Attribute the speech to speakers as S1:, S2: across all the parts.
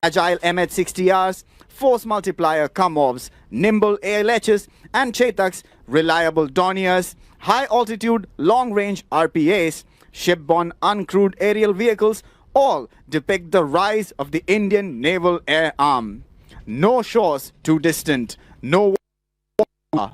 S1: Agile MH-60Rs, force multiplier Kamovs, nimble ALHs, and Chetaks, reliable Dorniers, high-altitude, long-range RPAs, shipborne uncrewed aerial vehicles, all depict the rise of the Indian naval air arm. No shores too distant, no war.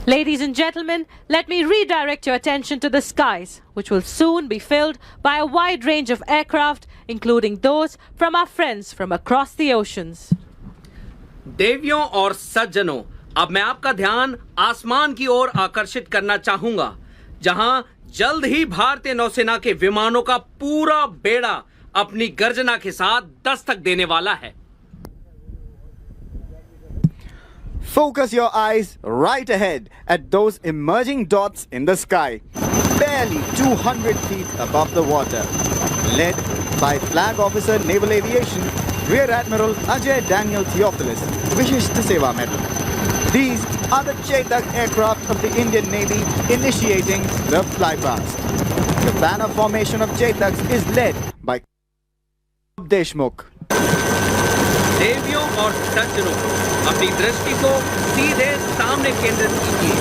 S2: Ladies and gentlemen, let me redirect your attention to the skies, which will soon be filled by a wide range of aircraft, including those from our friends from across the oceans.
S3: देवियों और सज्जनों, अब मैं आपका ध्यान आसमान की ओर आकर्षित करना चाहूंगा, जहां जल्द ही भारतीय नौसेना के विमानों का पूरा बेड़ा अपनी गर्जना के साथ दस्तक देने वाला है।
S1: Focus your eyes right ahead at those emerging dots in the sky, barely 200 feet above the water. Led by Flag Officer Naval Aviation, Rear Admiral Ajay Daniel Theophilus, Vishishta Seva Medal. These are the Chetak aircraft of the Indian Navy initiating the flypast. The banner formation of Chetaks is led by Deshmukh.
S3: देवियों और सज्जनों, अपनी दृष्टि को सीधे सामने केंद्रित कीजिए।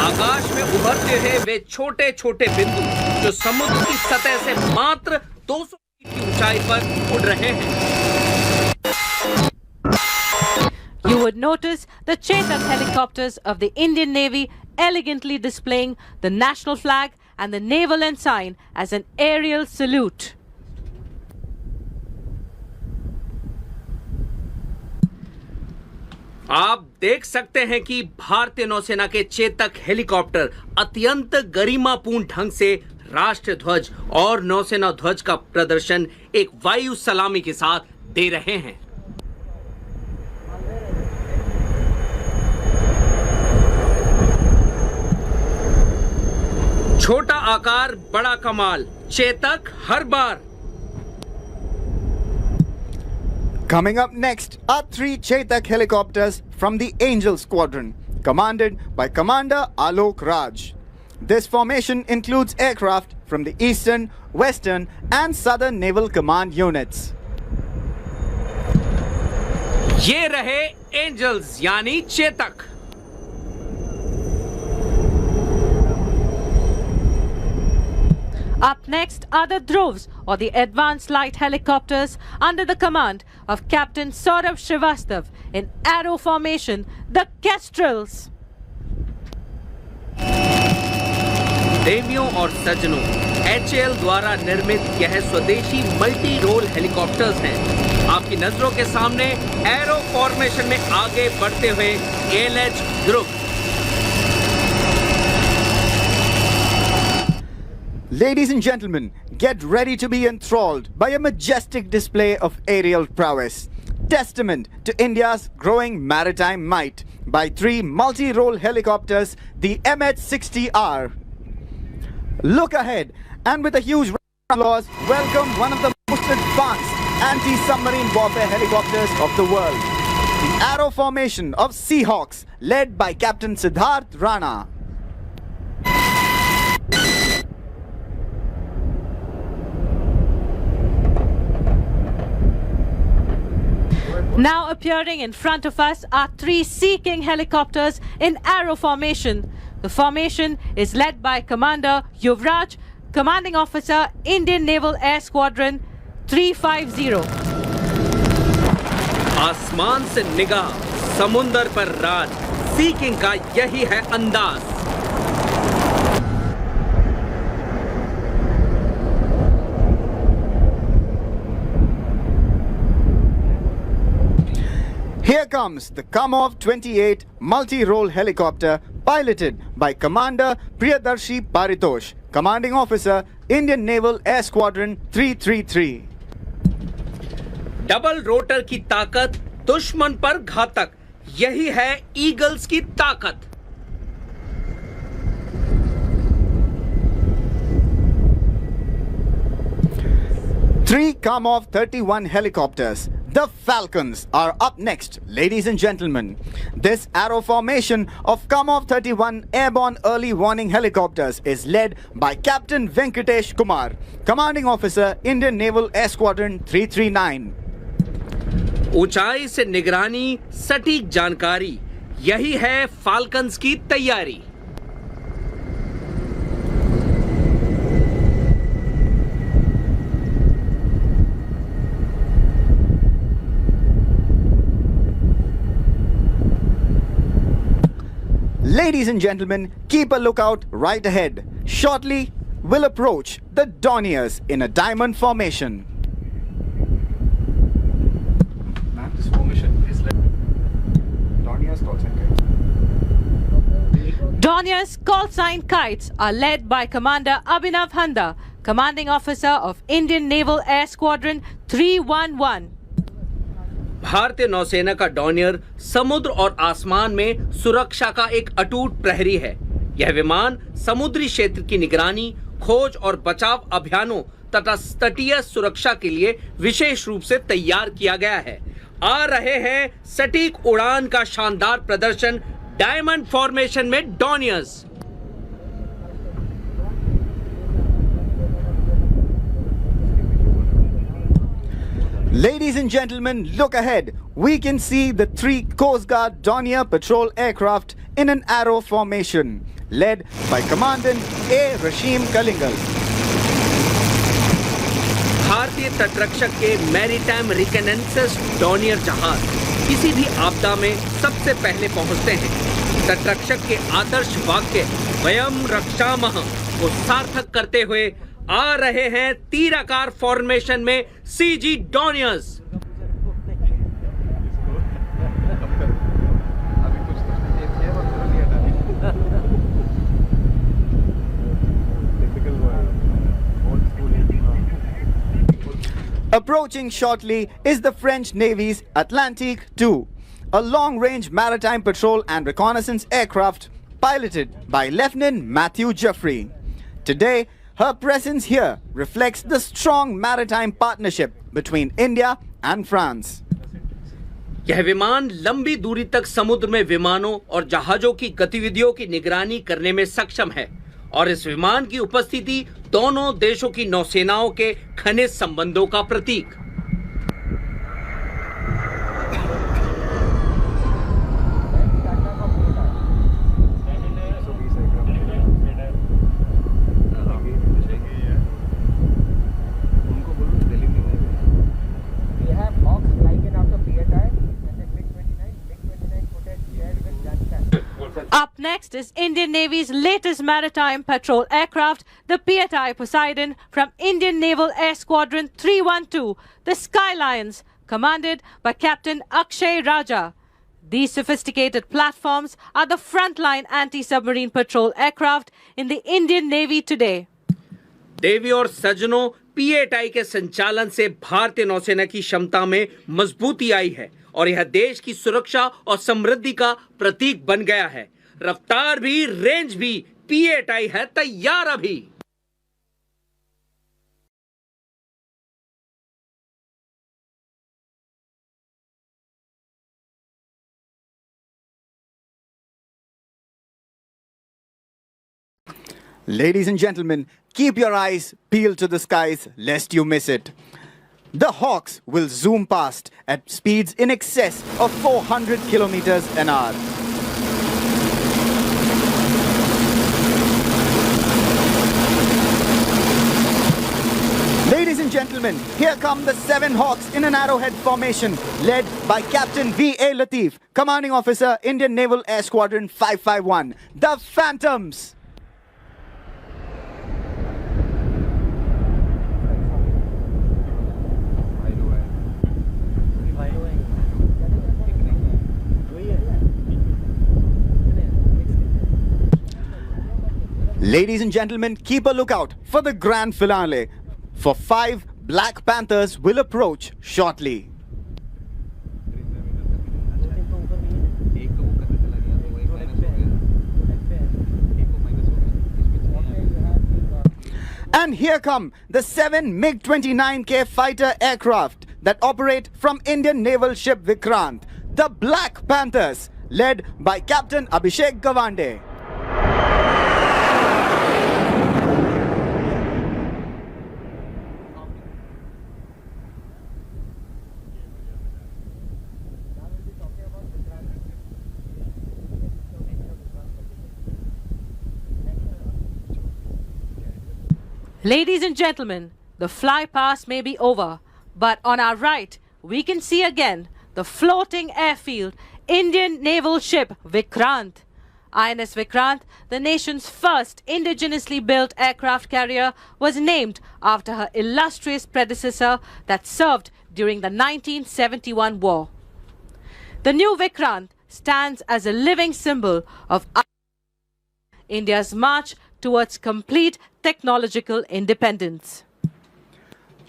S3: आकाश में उभरते हुए वे छोटे छोटे बिंदु जो समुद्र की सतह से मात्र 200 फीट की ऊंचाई पर उड़ रहे हैं।
S2: You would notice the Chetak helicopters of the Indian Navy elegantly displaying the national flag and the naval ensign as an aerial salute.
S3: आप देख सकते हैं कि भारतीय नौसेना के चेतक हेलीकॉप्टर अत्यंत गरिमापूर्ण ढंग से राष्ट्रीय ध्वज और नौसेना ध्वज का प्रदर्शन एक वायु सलामी के साथ दे रहे हैं। छोटा आकार बड़ा कमाल, चेतक हर बार।
S1: Coming up next are 3 Chetak helicopters from the Angel Squadron, commanded by Commander Alok Raj. This formation includes aircraft from the Eastern, Western and Southern Naval Command units.
S3: ये रहे एंजल्स यानी Chetak.
S2: Up next are the Dhruvs, or the Advanced Light Helicopters, under the command of Captain Saurabh Srivastav in arrow formation, the Kestrels.
S3: देवियों और सज्जनों, HAL द्वारा निर्मित यह स्वदेशी मल्टी रोल हेलीकॉप्टर्स हैं। आपकी नजरों के सामने एरो फॉर्मेशन में आगे बढ़ते हुए ALH Dhruv.
S1: Ladies and gentlemen, get ready to be enthralled by a majestic display of aerial prowess, testament to India's growing maritime might by 3 multi-role helicopters, the MH-60R. Look ahead and with a huge round of applause, welcome one of the most advanced anti-submarine warfare helicopters of the world, the Arrow formation of Seahawks, led by Captain Siddharth Rana.
S2: Now appearing in front of us are 3 Sea King helicopters in arrow formation. The formation is led by Commander Yuvraj, Commanding Officer, Indian Naval Air Squadron 350.
S3: आसमान से निगाह, समुंदर पर राज, सी king का यही है अंदाज।
S1: Here comes the Kamov 28 multi-role helicopter piloted by Commander Priyadarshi Paritosh, Commanding Officer, Indian Naval Air Squadron 333.
S3: Double rotor की ताकत, दुश्मन पर घातक, यही है ईगल्स की ताकत।
S1: Three Kamov 31 helicopters. The Falcons are up next, ladies and gentlemen. This arrow formation of Kamov 31 airborne early warning helicopters is led by Captain Venkatesh Kumar, Commanding Officer, Indian Naval Air Squadron 339.
S3: ऊंचाई से निगरानी, सटीक जानकारी, यही है falcons की तैयारी।
S1: Ladies and gentlemen, keep a lookout right ahead. Shortly, we'll approach the Dorniers in a diamond formation.
S4: Ma'am, this formation is like Dorniers call sign kites.
S2: Dornier's call sign kites are led by Commander Abhinav Handa, Commanding Officer of Indian Naval Air Squadron 311.
S3: भारतीय नौसेना का Dornier समुद्र और आसमान में सुरक्षा का एक अटूट प्रहरी है। यह विमान समुद्री क्षेत्र की निगरानी, खोज और बचाव अभियानों तथा तटीय सुरक्षा के लिए विशेष रूप से तैयार किया गया है। आ रहे हैं सटीक उड़ान का शानदार प्रदर्शन डायमंड फॉर्मेशन में डॉनियर्स।
S1: Ladies and gentlemen, look ahead. We can see the 3 Coast Guard Dornier patrol aircraft in an arrow formation, led by Commandant A. Rashim Kalingal.
S3: भारतीय तटरक्षक के मैरीटाइम रिकनेंसेस डॉनियर जहाज किसी भी आपदा में सबसे पहले पहुंचते हैं। तटरक्षक के आदर्श वाक्य वयम रक्षामः को सार्थक करते हुए आ रहे हैं तीराकार फॉर्मेशन में CG डॉनियर्स।
S1: Approaching shortly is the French Navy's Atlantique II, a long-range maritime patrol and reconnaissance aircraft piloted by Lieutenant Matthew Jeffrey. Today, her presence here reflects the strong maritime partnership between India and France.
S3: यह विमान लंबी दूरी तक समुद्र में विमानों और जहाजों की गतिविधियों की निगरानी करने में सक्षम है और इस विमान की उपस्थिति दोनों देशों की नौसेनाओं के घनिष्ठ संबंधों का प्रतीक।
S2: Up next is Indian Navy's latest maritime patrol aircraft, the PATI Poseidon from Indian Naval Air Squadron 312, the Sky Lions, commanded by Captain Akshay Raja. These sophisticated platforms are the frontline anti-submarine patrol aircraft in the Indian Navy today.
S3: देवी और सज्जनों, पीएटाई के संचालन से भारतीय नौसेना की क्षमता में मजबूती आई है और यह देश की सुरक्षा और समृद्धि का प्रतीक बन गया है। रफ्तार भी, रेंज भी, पीएटाई है तैयार अभी।
S1: Ladies and gentlemen, keep your eyes peeled to the skies lest you miss it. The Hawks will zoom past at speeds in excess of 400 kilometers an hour. Ladies and gentlemen, here come the 7 Hawks in an arrowhead formation, led by Captain V.A. Latif, Commanding Officer, Indian Naval Air Squadron 551, the Phantoms. Ladies and gentlemen, keep a lookout for the grand finale, for 5 Black Panthers will approach shortly. And here come the 7 MiG-29K fighter aircraft, that operate from Indian naval ship Vikrant, the Black Panthers, led by Captain Abhishek Gawande.
S2: Ladies and gentlemen, the flypast may be over, but on our right, we can see again the floating airfield, Indian naval ship Vikrant. INS Vikrant, the nation's first indigenously built aircraft carrier, was named after her illustrious predecessor that served during the 1971 war. The new Vikrant stands as a living symbol of India's march towards complete technological independence.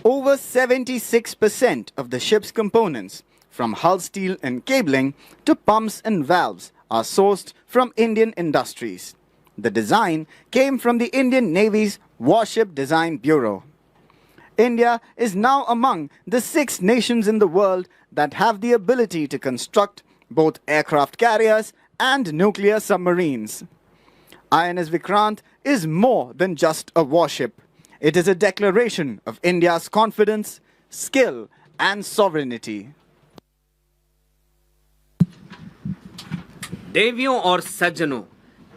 S1: Over 76% of the ship's components, from hull steel and cabling to pumps and valves, are sourced from Indian industries. The design came from the Indian Navy's Warship Design Bureau. India is now among the 6 nations in the world that have the ability to construct both aircraft carriers and nuclear submarines. INS Vikrant is more than just a warship. It is a declaration of India's confidence, skill and sovereignty.
S3: देवियों और सज्जनों,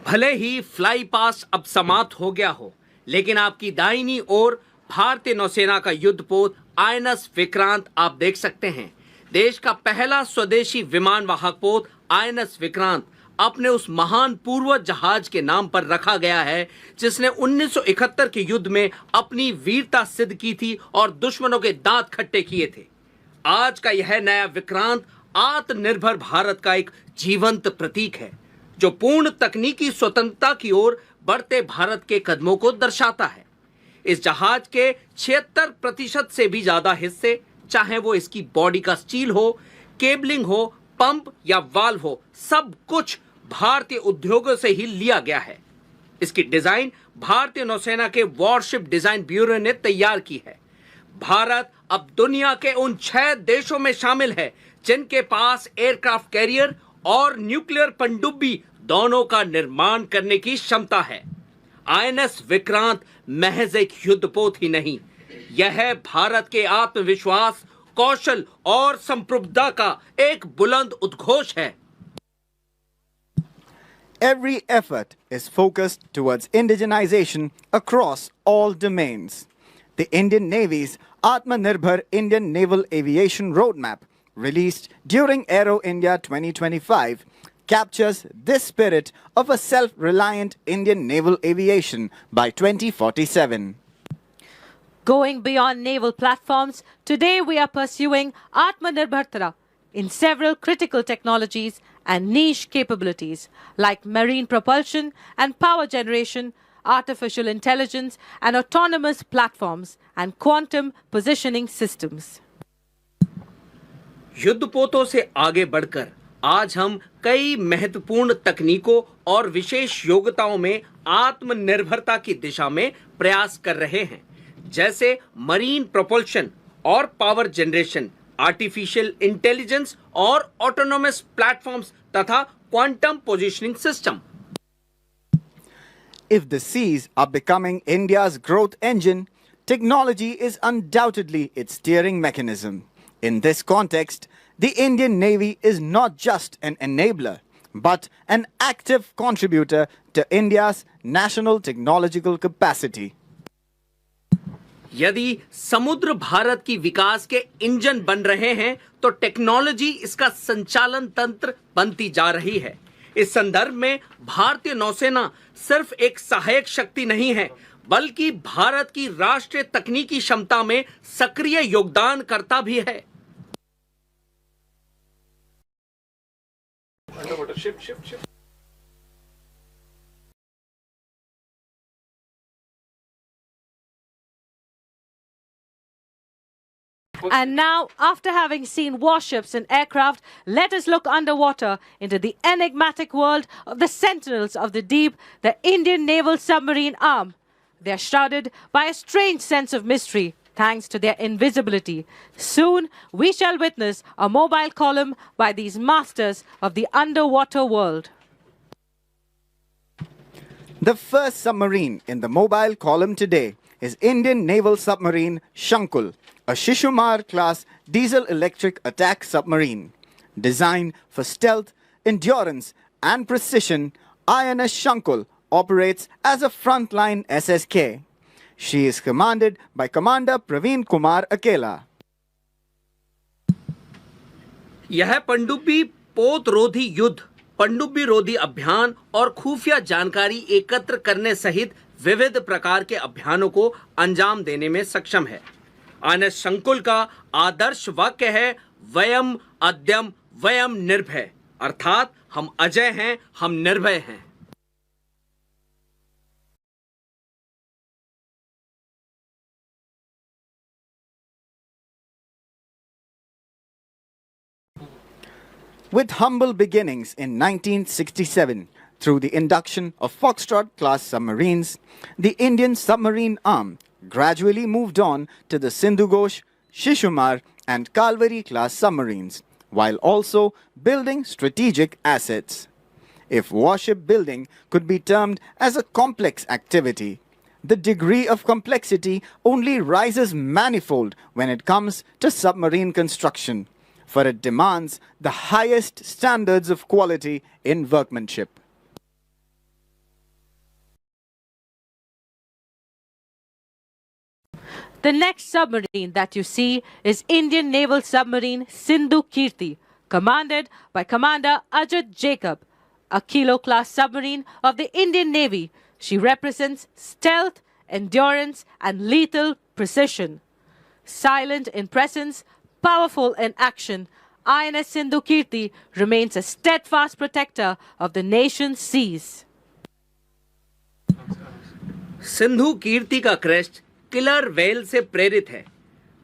S3: भले ही fly past अब समाप्त हो गया हो, लेकिन आपकी दाहिनी ओर भारतीय नौसेना का युद्धपोत आईएनएस विक्रांत आप देख सकते हैं। देश का पहला स्वदेशी विमान वाहक पोत आईएनएस विक्रांत अपने उस महान पूर्वज जहाज के नाम पर रखा गया है जिसने 1971 के युद्ध में अपनी वीरता सिद्ध की थी और दुश्मनों के दांत खट्टे किए थे। आज का यह नया विक्रांत आत्मनिर्भर भारत का एक जीवंत प्रतीक है जो पूर्ण तकनीकी स्वतंत्रता की ओर बढ़ते भारत के कदमों को दर्शाता है। इस जहाज के 76% से भी ज्यादा हिस्से, चाहे वो इसकी बॉडी का स्टील हो, केबलिंग हो, पंप या वाल्व हो, सब कुछ भारतीय उद्योगों से ही लिया गया है। इसकी डिजाइन भारतीय नौसेना के वॉरशिप डिजाइन ब्यूरो ने तैयार की है। भारत अब दुनिया के उन 6 देशों में शामिल है जिनके पास एयरक्राफ्ट कैरियर और न्यूक्लियर पनडुब्बी दोनों का निर्माण करने की क्षमता है। आईएनएस विक्रांत महज एक युद्धपोत ही नहीं, यह भारत के आत्मविश्वास, कौशल और संप्रभुता का एक बुलंद उद्घोष है।
S1: Every effort is focused towards indigenization across all domains. The Indian Navy's Atmanirbhar Indian Naval Aviation Roadmap, released during Aero India 2025, captures this spirit of a self-reliant Indian naval aviation by 2047.
S2: Going beyond naval platforms, today we are pursuing Atmanirbharta in several critical technologies and niche capabilities like marine propulsion and power generation, artificial intelligence and autonomous platforms, and quantum positioning systems.
S3: युद्धपोतों से आगे बढ़कर आज हम कई महत्वपूर्ण तकनीकों और विशेष योग्यताओं में आत्मनिर्भरता की दिशा में प्रयास कर रहे हैं, जैसे मरीन प्रोपल्शन और पावर जनरेशन, आर्टिफिशियल इंटेलिजेंस और ऑटोनोमस प्लेटफॉर्म्स तथा quantum positioning system.
S1: If the seas are becoming India's growth engine, technology is undoubtedly its steering mechanism. In this context, the Indian Navy is not just an enabler, but an active contributor to India's national technological capacity.
S3: यदि समुद्र भारत की विकास के engine बन रहे हैं, तो technology इसका संचालन तंत्र बनती जा रही है। इस संदर्भ में भारतीय नौसेना सिर्फ एक सहायक शक्ति नहीं है, बल्कि भारत की राष्ट्रीय तकनीकी क्षमता में सक्रिय योगदानकर्ता भी है।
S2: And now, after having seen warships and aircraft, let us look underwater into the enigmatic world of the Sentinels of the Deep, the Indian Naval Submarine Arm. They are shrouded by a strange sense of mystery. thanks to their invisibility. Soon, we shall witness a mobile column by these masters of the underwater world.
S1: The first submarine in the mobile column today is Indian naval submarine Shankul, a Shishumar class diesel-electric attack submarine. Designed for stealth, endurance and precision, INS Shankul operates as a frontline SSK. She is commanded by Commander Praveen Kumar Akela.
S3: यह पनडुब्बी पोत रोधी युद्ध, पनडुब्बी रोधी अभियान और खुफिया जानकारी एकत्र करने सहित विविध प्रकार के अभियानों को अंजाम देने में सक्षम है। आईएनएस शंकुल का आदर्श वाक्य है वयम अद्यम वयम निर्भय, अर्थात हम अजय हैं, हम निर्भय हैं।
S1: With humble beginnings in 1967, through the induction of Foxtrot-class submarines, the Indian submarine arm gradually moved on to the Sindhu Ghosh, Shishumar and Kalvari-class submarines, while also building strategic assets. If warship building could be termed as a complex activity, the degree of complexity only rises manifold when it comes to submarine construction, for it demands the highest standards of quality in workmanship.
S2: The next submarine that you see is Indian naval submarine Sindhu Kirti, commanded by Commander Ajit Jacob, a Kilo-class submarine of the Indian Navy. She represents stealth, endurance and lethal precision. Silent in presence, powerful in action, INS Sindhu Kirti remains a steadfast protector of the nation's seas.
S3: Sindhu कीर्ति का crest killer whale से प्रेरित है,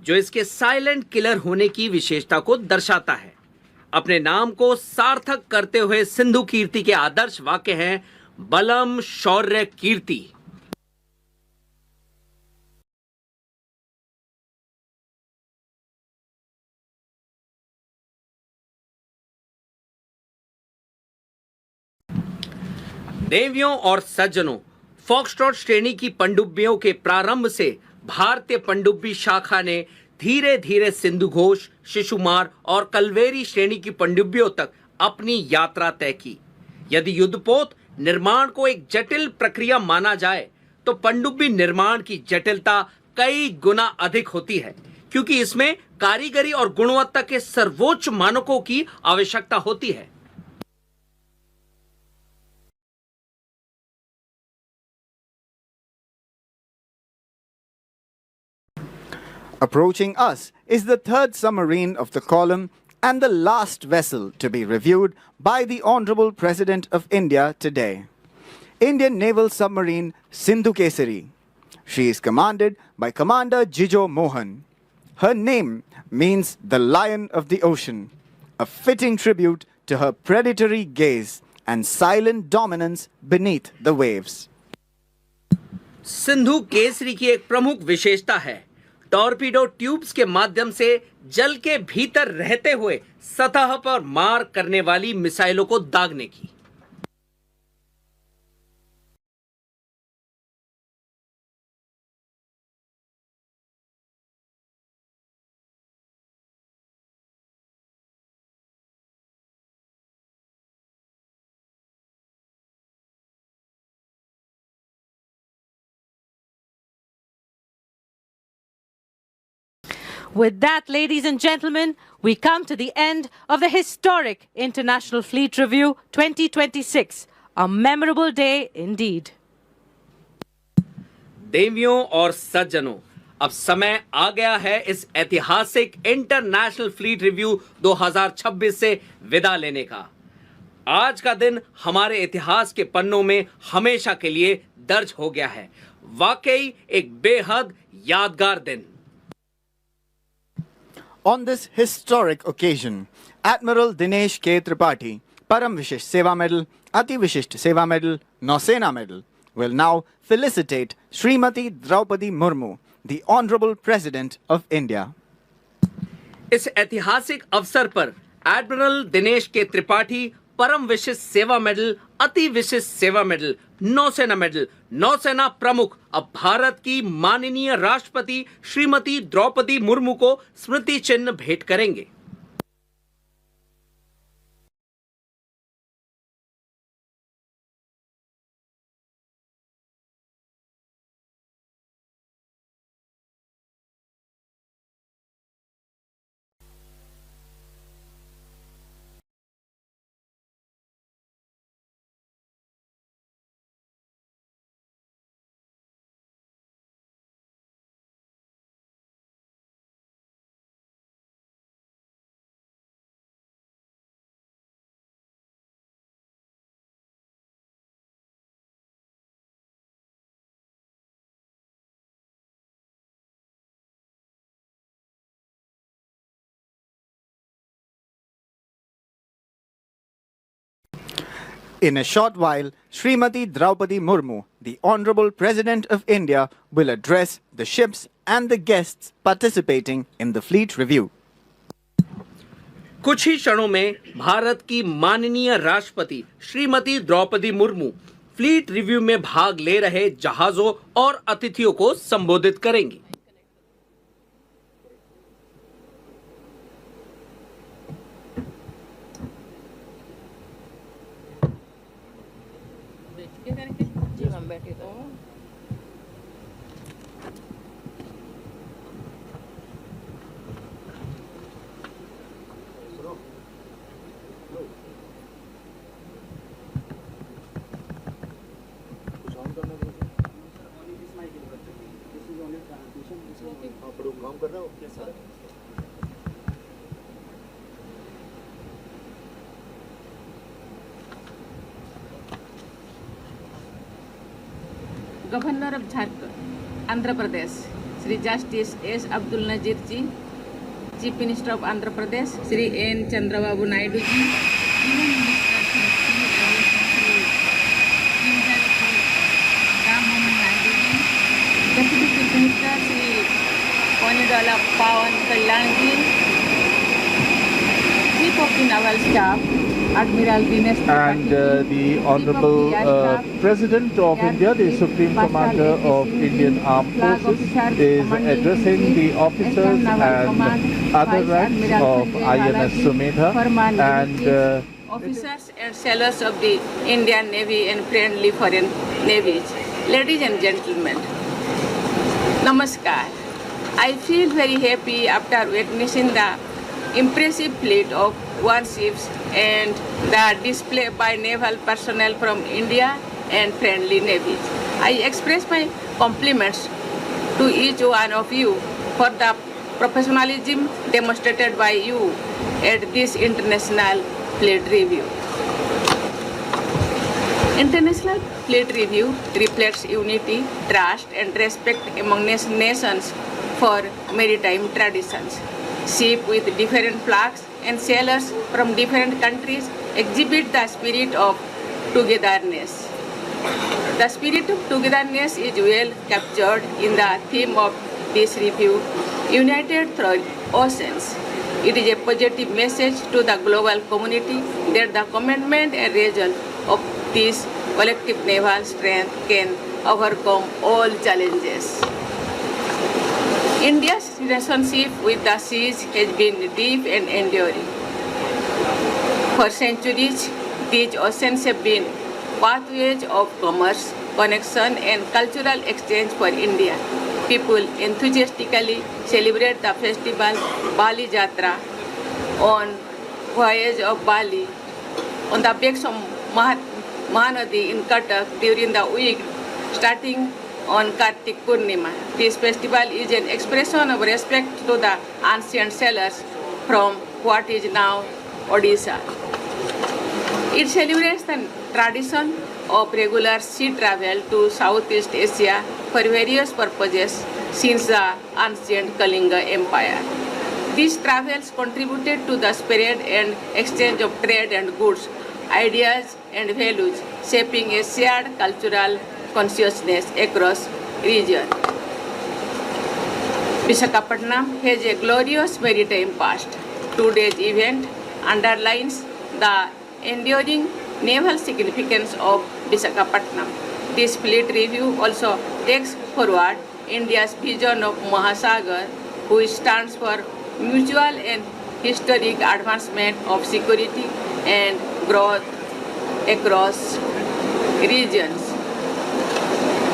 S3: जो इसके silent killer होने की विशेषता को दर्शाता है। अपने नाम को सार्थक करते हुए सिंधु कीर्ति के आदर्श वाक्य हैं बलम शौर्य कीर्ति। देवियों और सज्जनों, फॉक्सट्रॉट श्रेणी की पनडुब्बियों के प्रारंभ से भारतीय पनडुब्बी शाखा ने धीरे धीरे सिंधु घोष, शिशुमार और कलवेरी श्रेणी की पनडुब्बियों तक अपनी यात्रा तय की। यदि युद्धपोत निर्माण को एक जटिल प्रक्रिया माना जाए, तो पनडुब्बी निर्माण की जटिलता कई गुना अधिक होती है, क्योंकि इसमें कारीगरी और गुणवत्ता के सर्वोच्च मानकों की आवश्यकता होती है।
S1: Approaching us is the third submarine of the column and the last vessel to be reviewed by the Honorable President of India today. Indian Naval Submarine Sindhu Kesari. She is commanded by Commander Jijo Mohan. Her name means the Lion of the Ocean, a fitting tribute to her predatory gaze and silent dominance beneath the waves.
S3: Sindhu Kesari की एक प्रमुख विशेषता है torpedo tubes के माध्यम से जल के भीतर रहते हुए सतह पर मार करने वाली मिसाइलों को दागने की।
S2: With that, ladies and gentlemen, we come to the end of the historic International Fleet Review 2026, a memorable day indeed.
S3: देवियों और सज्जनों, अब समय आ गया है इस ऐतिहासिक इंटरनेशनल फ्लीट रिव्यू 2026 से विदा लेने का। आज का दिन हमारे इतिहास के पन्नों में हमेशा के लिए दर्ज हो गया है। वाकई एक बेहद यादगार दिन।
S1: On this historic occasion, Admiral Dinesh K. Tripathi, Param Vishisht Seva Medal, Ati Vishisht Seva Medal, Nausena Medal, will now felicitate Srimati Draupadi Murmu, the Honorable President of India.
S3: इस ऐतिहासिक अवसर पर एडमिरल दिनेश के त्रिपाठी परम विशिष्ट सेवा मेडल, अति विशिष्ट सेवा मेडल, नौसेना मेडल, नौसेना प्रमुख अब भारत की माननीय राष्ट्रपति श्रीमती द्रौपदी मुर्मू को स्मृति चिन्ह भेंट करेंगे।
S1: In a short while, Srimati Draupadi Murmu, the Honorable President of India, will address the ships and the guests participating in the fleet review.
S3: कुछ ही क्षणों में भारत की माननीय राष्ट्रपति श्रीमती द्रौपदी मुर्मू फ्लीट रिव्यू में भाग ले रहे जहाजों और अतिथियों को संबोधित करेंगी।
S5: Governor of Jharkhand, Andhra Pradesh, Sri Justice S. Abdul Nazir ji, Chief Minister of Andhra Pradesh, Sri N. Chandrababu Naidu ji, Union Minister Sri Ram Mohan Naidu ji, Deputy Chief Minister Sri Ponidala Pawan Kalyan ji, Chief of the Naval Staff, Admiral Dinesh
S6: and the Honorable President of India, the Supreme Commander of Indian Armed Forces, is addressing the officers and other ranks of INS Sumedha and
S5: officers and sailors of the Indian Navy and friendly foreign navies. Ladies and gentlemen, Namaskar. I feel very happy after witnessing the impressive fleet of warships and the display by naval personnel from India and friendly navies. I express my compliments to each one of you for the professionalism demonstrated by you at this international fleet review. International fleet review reflects unity, trust and respect among nations for maritime traditions. Ships with different flags and sailors from different countries exhibit the spirit of togetherness. The spirit of togetherness is well captured in the theme of this review, United Through Oceans. It is a positive message to the global community that the commitment and result of this collective naval strength can overcome all challenges. India's relationship with the seas has been deep and enduring. For centuries, these oceans have been pathways of commerce, connection and cultural exchange for India. People enthusiastically celebrate the festival Bali Jatra on voyage of Bali on the banks of Mahanadi in Cuttack during the week starting on Kartik Purnima. This festival is an expression of respect to the ancient sailors from what is now Odisha. It celebrates the tradition of regular sea travel to Southeast Asia for various purposes since the ancient Kalinga Empire. These travels contributed to the spread and exchange of trade and goods, ideas and values, shaping a shared cultural consciousness across region. Visakhapatnam has a glorious maritime past. Today's event underlines the enduring naval significance of Visakhapatnam. This fleet review also takes forward India's vision of Mahasagar, which stands for mutual and historic advancement of security and growth across regions.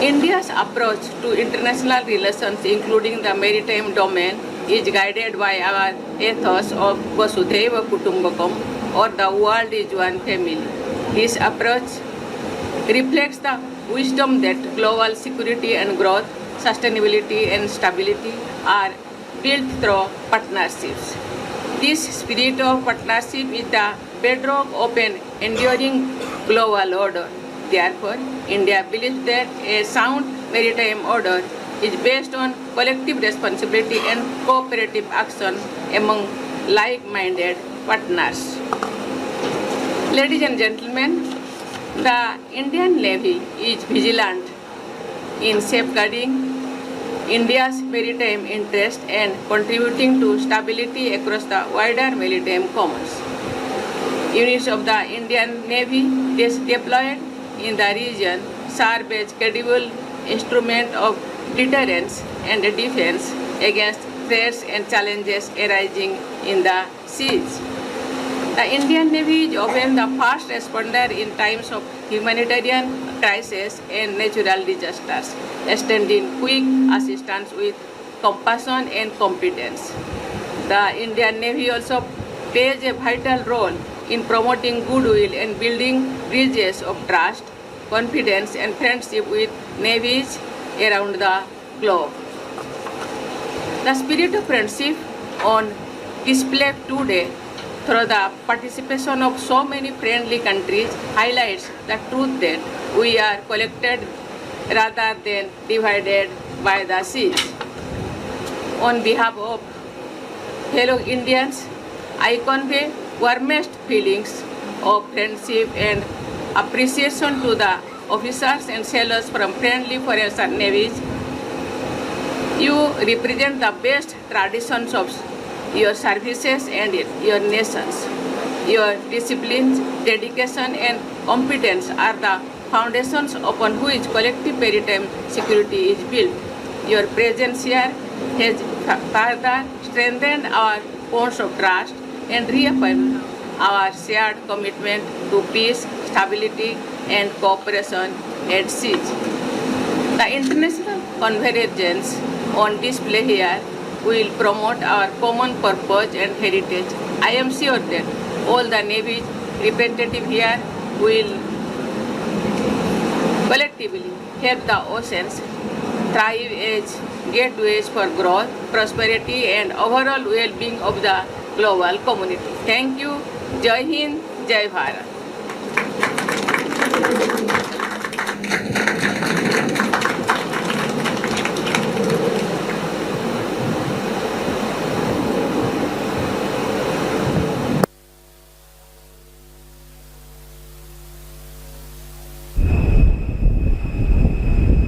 S5: India's approach to international relations, including the maritime domain, is guided by our ethos of Vasudhaiva Kutumbakam, or the world is one family. This approach reflects the wisdom that global security and growth, sustainability and stability are built through partnerships. This spirit of partnership is the bedrock of an enduring global order. Therefore, India believes that a sound maritime order is based on collective responsibility and cooperative action among like-minded partners. Ladies and gentlemen, the Indian Navy is vigilant in safeguarding India's maritime interest and contributing to stability across the wider maritime commons. Units of the Indian Navy deployed in the region serve as credible instrument of deterrence and defense against threats and challenges arising in the seas. The Indian Navy is often the first responder in times of humanitarian crisis and natural disasters, extending quick assistance with compassion and competence. The Indian Navy also plays a vital role in promoting goodwill and building bridges of trust, confidence and friendship with navies around the globe. The spirit of friendship on display today through the participation of so many friendly countries highlights the truth that we are connected rather than divided by the seas. On behalf of fellow Indians, I convey warmest feelings of friendship and appreciation to the officers and sailors from friendly foreign navies. You represent the best traditions of your services and your nations. Your discipline, dedication and competence are the foundations upon which collective maritime security is built. Your presence here has further strengthened our bonds of trust and reaffirmed our shared commitment to peace, stability and cooperation at sea. The international convergence on display here will promote our common purpose and heritage. I am sure that all the Navy's representatives here will collectively help the oceans thrive as gateways for growth, prosperity and overall well-being of the global community. Thank you. Jai Hind, Jai Bharat.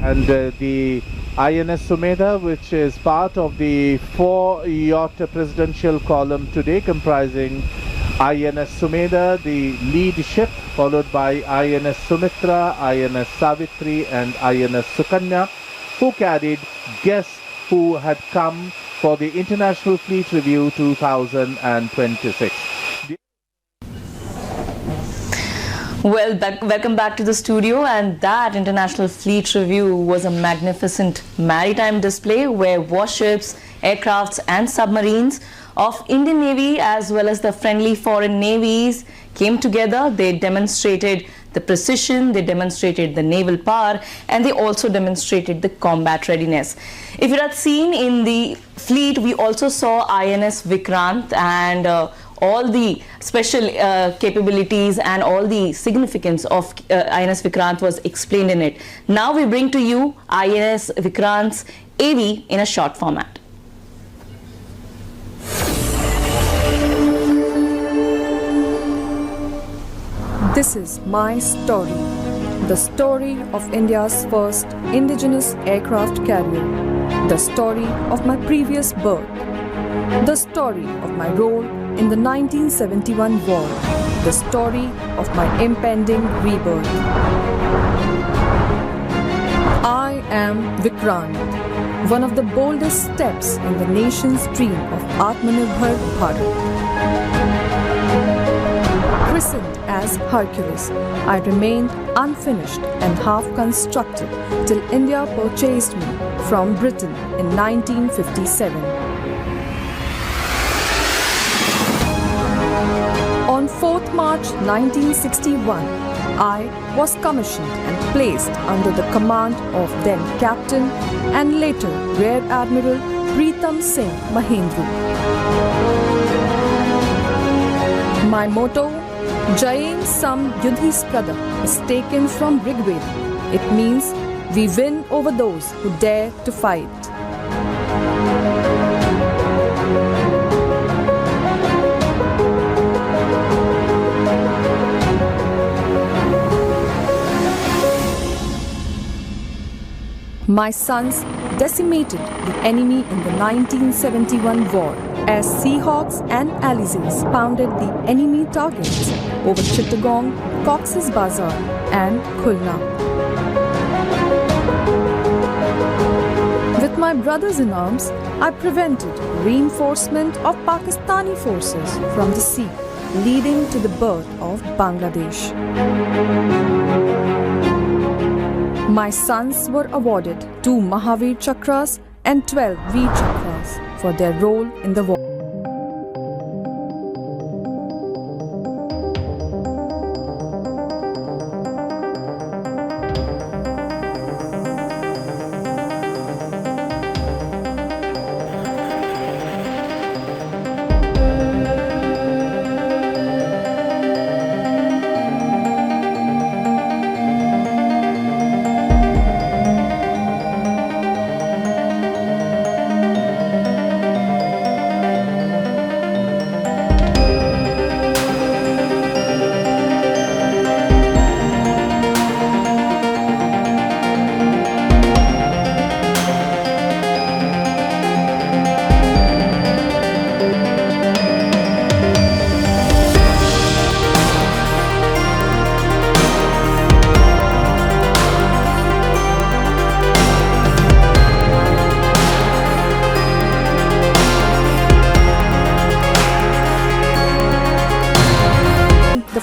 S6: And the INS Sumedha, which is part of the 4-yacht presidential column today, comprising INS Sumedha, the lead ship, followed by INS Sumitra, INS Savitri and INS Sukanya, who carried guests who had come for the International Fleet Review 2026.
S7: Well, welcome back to the studio, and that International Fleet Review was a magnificent maritime display where warships, aircrafts and submarines of Indian Navy as well as the friendly foreign navies came together. They demonstrated the precision, they demonstrated the naval power and they also demonstrated the combat readiness. If you had seen in the fleet, we also saw INS Vikrant and all the special capabilities and all the significance of INS Vikrant was explained in it. Now we bring to you INS Vikrant's AV in a short format.
S8: This is my story, the story of India's first indigenous aircraft carrier. the story of my previous birth, the story of my role in the 1971 war, the story of my impending rebirth. I am Vikrant, one of the boldest steps in the nation's dream of Atmanirbhar Bharat. Christened as Hercules, I remained unfinished and half-constructed till India purchased me from Britain in 1957. On 4th March 1961, I was commissioned and placed under the command of then Captain and later Rear Admiral Pritam Singh Mahendru. My motto, Jayem Sam Yudhis Prada, is taken from Rigveda. It means we win over those who dare to fight. My sons decimated the enemy in the 1971 war as Seahawks and Alizés pounded the enemy targets over Chittagong, Cox's Bazar and Khulna. With my brothers in arms, I prevented reinforcement of Pakistani forces from the sea, leading to the birth of Bangladesh. My sons were awarded 2 Mahavir Chakras and 12 Veer Chakras for their role in the war.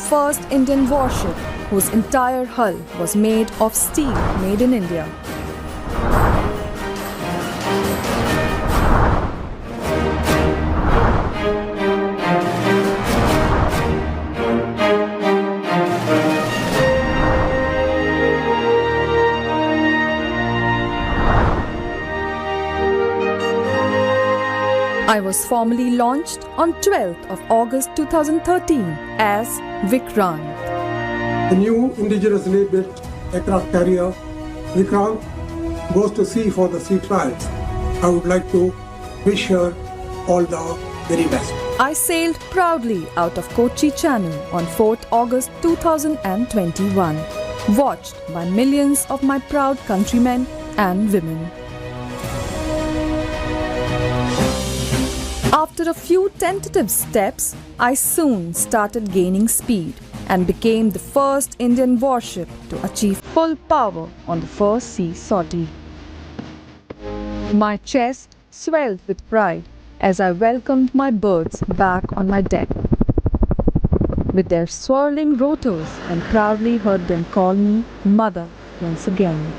S8: First Indian warship whose entire hull was made of steel made in India. I was formally launched on 12th of August 2013 as Vikrant.
S9: The new indigenously built aircraft carrier Vikrant goes to sea for the sea trials. I would like to wish her all the very best.
S8: I sailed proudly out of Kochi Channel on 4th August 2021, watched by millions of my proud countrymen and women. After a few tentative steps, I soon started gaining speed and became the first Indian warship to achieve full power on the first sea sortie. My chest swelled with pride as I welcomed my birds back on my deck. With their swirling rotors, and proudly heard them call me Mother once again.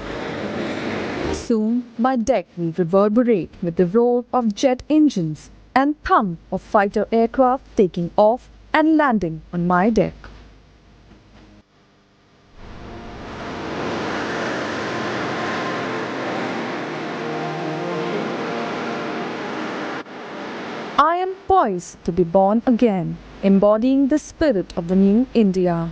S8: Soon my deck will reverberate with the roar of jet engines and thump of fighter aircraft taking off and landing on my deck. I am poised to be born again, embodying the spirit of the new India.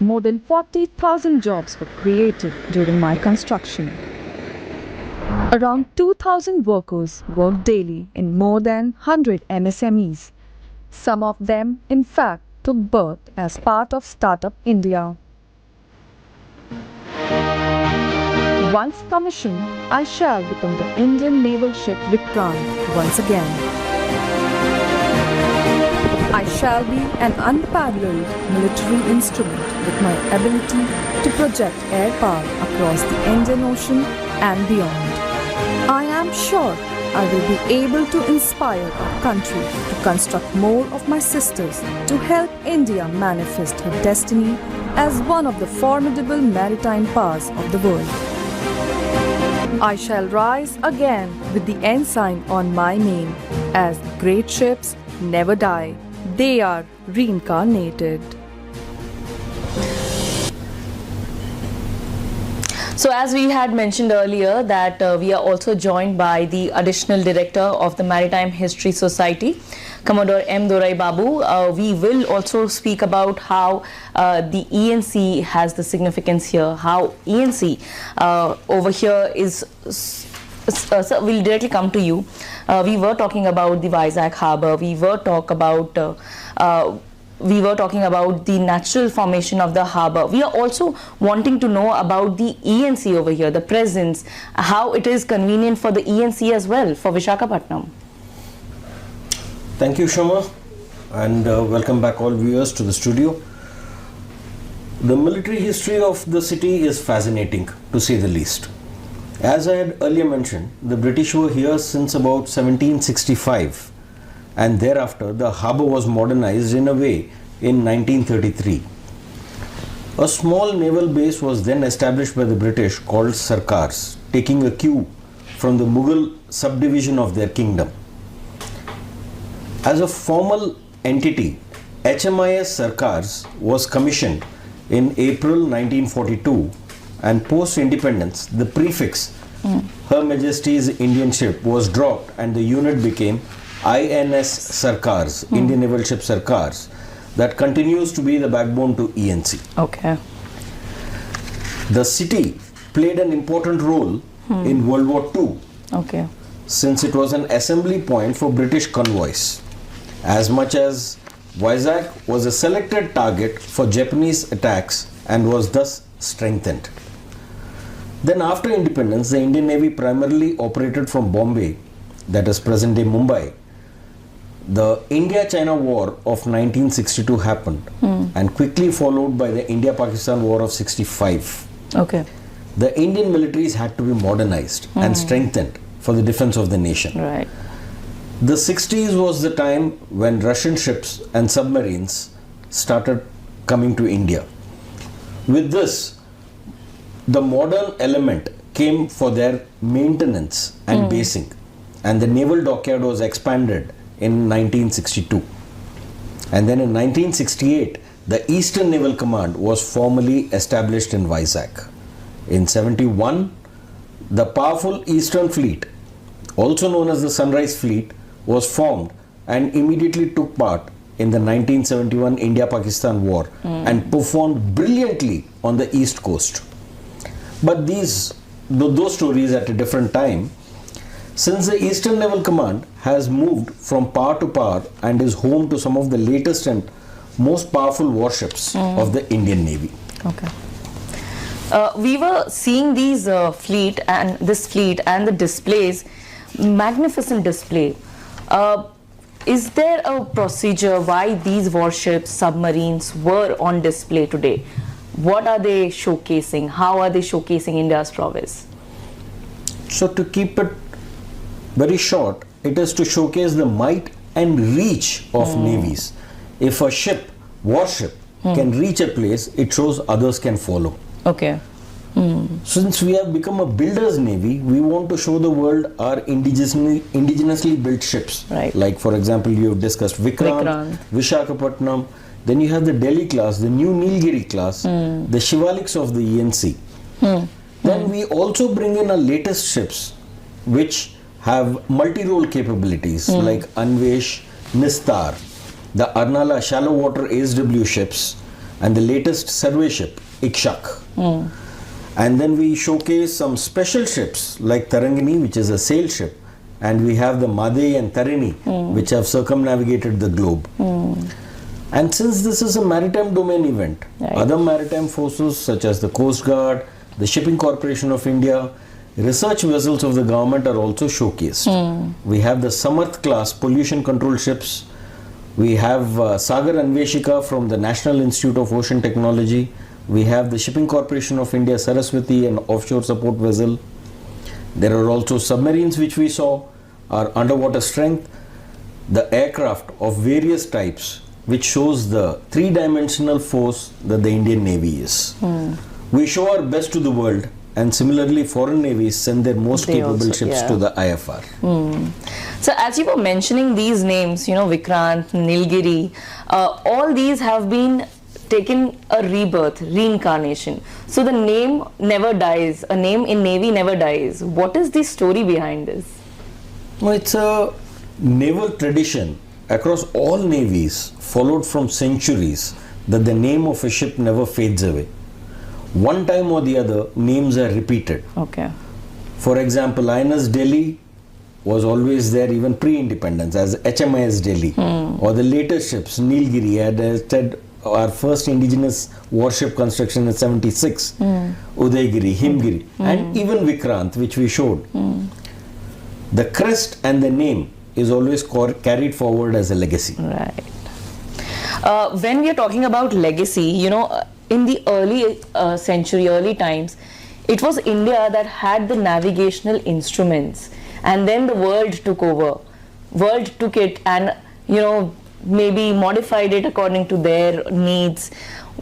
S8: more than 40,000 jobs were created during my construction. Around 2,000 workers work daily in more than 100 MSMEs. Some of them, in fact, took birth as part of Startup India. Once commissioned, I shall become the Indian naval ship Vikrant once again. I shall be an unparalleled military instrument with my ability to project air power across the Indian Ocean and beyond. I am sure I will be able to inspire our country to construct more of my sisters to help India manifest her destiny as one of the formidable maritime powers of the world. I shall rise again with the ensign on my name, as great ships never die. They are reincarnated.
S7: So as we had mentioned earlier that we are also joined by the additional director of the Maritime History Society, Commodore M. Dorai Babu. We will also speak about how the ENC has the significance here, how ENC over here is, so we'll directly come to you. We were talking about the Vizag Harbour, we were talking about the natural formation of the harbour. We are also wanting to know about the ENC over here, the presence, how it is convenient for the ENC as well, for Visakhapatnam.
S10: Thank you, Shoma, and welcome back all viewers to the studio. The military history of the city is fascinating, to say the least. As I had earlier mentioned, the British were here since about 1765. And thereafter the harbour was modernized in a way in 1933. A small naval base was then established by the British called Sarkars, taking a cue from the Mughal subdivision of their kingdom. As a formal entity, HMIS Sarkars was commissioned in April 1942, and post-independence the prefix Her Majesty's Indian Ship was dropped and the unit became INS Sarkars, Indian Naval Ship Sarkars, that continues to be the backbone to ENC.
S7: Okay.
S10: The city played an important role in World War II.
S7: Okay.
S10: Since it was an assembly point for British convoys, as much as Vizag was a selected target for Japanese attacks and was thus strengthened. Then after independence, the Indian Navy primarily operated from Bombay, that is present-day Mumbai. The India-China War of 1962 happened and quickly followed by the India-Pakistan War of 65.
S7: Okay.
S10: The Indian militaries had to be modernized and strengthened for the defense of the nation.
S7: Right.
S10: The 60s was the time when Russian ships and submarines started coming to India. With this, the modern element came for their maintenance and basing, and the naval dockyard was expanded in 1962. And then in 1968, the Eastern Naval Command was formally established in Vizag. In 71, the powerful Eastern Fleet, also known as the Sunrise Fleet, was formed and immediately took part in the 1971 India-Pakistan War and performed brilliantly on the East Coast. But those stories at a different time. Since the Eastern Naval Command has moved from power to power and is home to some of the latest and most powerful warships of the Indian Navy.
S7: Okay. We were seeing these fleet and the displays, magnificent display. Is there a procedure why these warships, submarines were on display today? What are they showcasing? How are they showcasing India's prowess?
S10: So to keep it very short, it is to showcase the might and reach of navies. If a warship can reach a place, it shows others can follow.
S7: Okay.
S10: Since we have become a builder's navy, we want to show the world our indigenously built ships.
S7: Right.
S10: Like for example, you have discussed Vikrant, Visakhapatnam, then you have the Delhi class, the new Nilgiri class, the Shivaliks of the ENC. Then we also bring in our latest ships, which have multi-role capabilities like Anvesh, Nistar, the Arnala shallow water ASW ships, and the latest survey ship, Ikshak. And then we showcase some special ships like Tarangini, which is a sail ship, and we have the Madei and Tarini, which have circumnavigated the globe. And since this is a maritime domain event, other maritime forces such as the Coast Guard, the Shipping Corporation of India, research vessels of the government are also showcased. We have the Samarth class pollution control ships. We have Sagar Anveshika from the National Institute of Ocean Technology. We have the Shipping Corporation of India Saraswati, an offshore support vessel. There are also submarines which we saw, our underwater strength, the aircraft of various types, which shows the three-dimensional force that the Indian Navy is. We show our best to the world, and similarly foreign navies send their most capable ships to the IFR.
S7: So as you were mentioning these names, Vikrant, Nilgiri, all these have been taken a rebirth, reincarnation. So the name never dies, a name in Navy never dies. What is the story behind this?
S10: Well, it's a naval tradition across all navies, followed from centuries, that the name of a ship never fades away. One time or the other, names are repeated.
S7: Okay.
S10: For example, INS Delhi was always there even pre-independence as HMIS Delhi. Or the later ships, Nilgiri had said our first indigenous warship construction in 76, Udaygiri, Himgiri, and even Vikrant, which we showed. The crest and the name is always carried forward as a legacy.
S7: Right. When we are talking about legacy, in the early century, early times, it was India that had the navigational instruments, and then the world took over. World took it and, maybe modified it according to their needs.